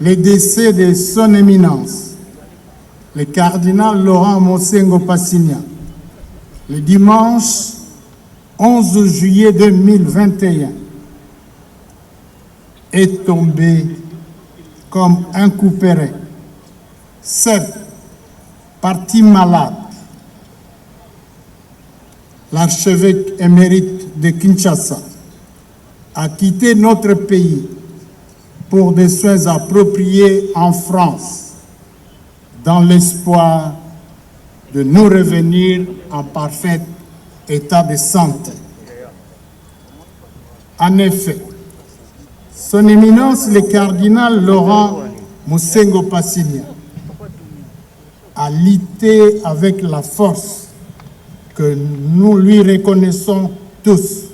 le décès de Son Éminence, le cardinal Laurent Mosengo Passigna, le dimanche 11 juillet 2021, est tombé comme un couperet. Certes, parti malade, l'archevêque émérite de Kinshasa a quitté notre pays pour des soins appropriés en France, dans l'espoir de nous revenir en parfait état de santé. En effet, Son Éminence le cardinal Laurent Mosengo Passigna a lutté avec la force que nous lui reconnaissons tous,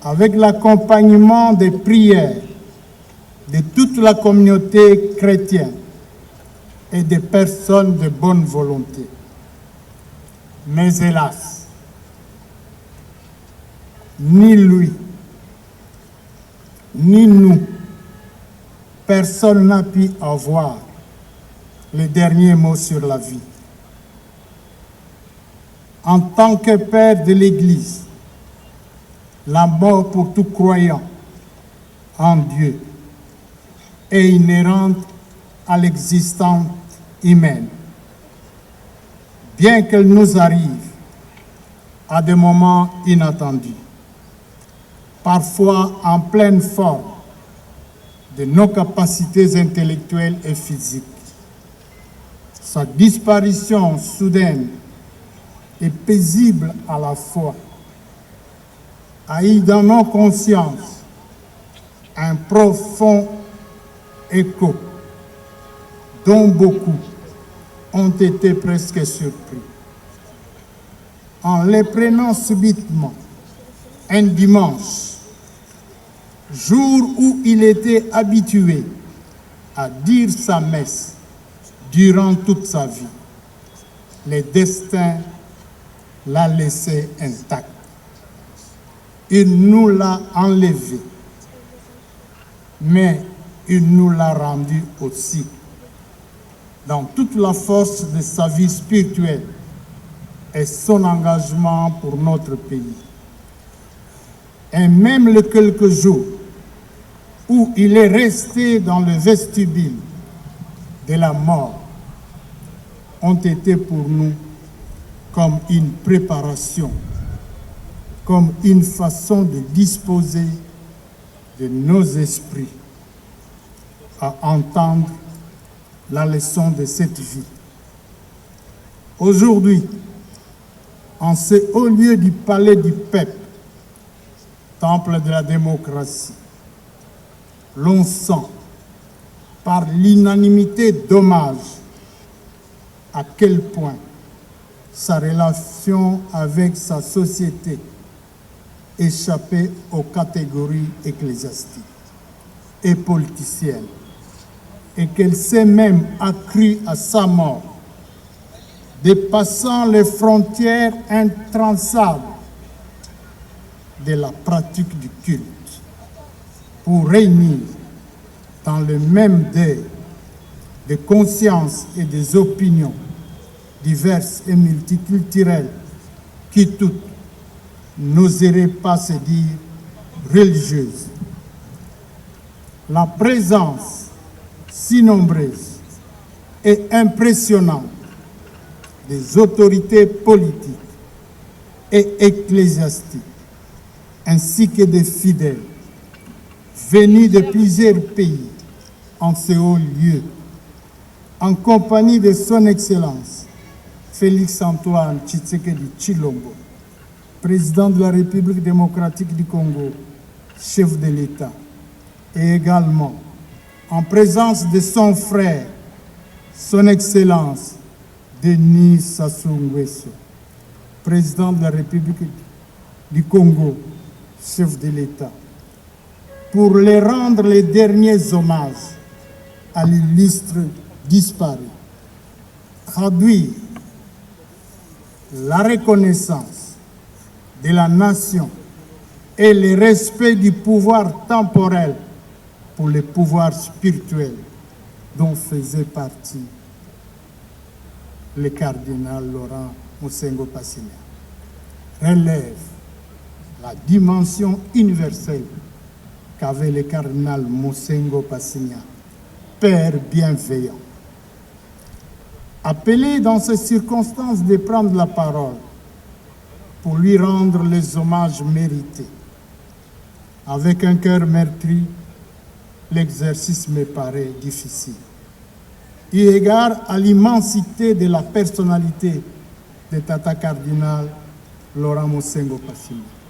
avec l'accompagnement des prières de toute la communauté chrétienne et des personnes de bonne volonté. Mais hélas, ni lui, ni nous, personne n'a pu avoir les derniers mots sur la vie. En tant que père de l'Église, la mort pour tout croyant en Dieu est inhérente à l'existence humaine. Bien qu'elle nous arrive à des moments inattendus, parfois en pleine forme de nos capacités intellectuelles et physiques. Sa disparition soudaine et paisible à la fois a eu dans nos consciences un profond écho dont beaucoup ont été presque surpris. En les prenant subitement un dimanche, jour où il était habitué à dire sa messe durant toute sa vie, le destin l'a laissé intact. Il nous l'a enlevé, mais il nous l'a rendu aussi, dans toute la force de sa vie spirituelle et son engagement pour notre pays. Et même les quelques jours où il est resté dans le vestibule de la mort ont été pour nous comme une préparation, comme une façon de disposer de nos esprits à entendre la leçon de cette vie. Aujourd'hui, en ce haut lieu du palais du peuple, temple de la démocratie, l'on sent par l'unanimité d'hommage à quel point sa relation avec sa société échappait aux catégories ecclésiastiques et politiciennes, et qu'elle s'est même accrue à sa mort, dépassant les frontières intransables de la pratique du culte, pour réunir dans le même deuil des consciences et des opinions diverses et multiculturelles qui toutes n'oseraient pas se dire religieuses. La présence si nombreuse et impressionnante des autorités politiques et ecclésiastiques, ainsi que des fidèles venus de plusieurs pays en ce haut lieu, en compagnie de son Excellence Félix-Antoine Tshisekedi Tshilombo, président de la République démocratique du Congo, chef de l'État, et également en présence de son frère, son Excellence Denis Sassou Nguesso, président de la République du Congo, chef de l'État, pour les rendre les derniers hommages à l'illustre disparu, traduire la reconnaissance de la nation et le respect du pouvoir temporel pour les pouvoirs spirituels dont faisait partie le cardinal Laurent Mosengo Passigna, relève la dimension universelle qu'avait le cardinal Mosengo Passigna, Père bienveillant. Appelé dans ces circonstances de prendre la parole pour lui rendre les hommages mérités, avec un cœur meurtri, l'exercice me paraît difficile. Eu égard à l'immensité de la personnalité de Tata Cardinal Laurent Mosengo Passigna.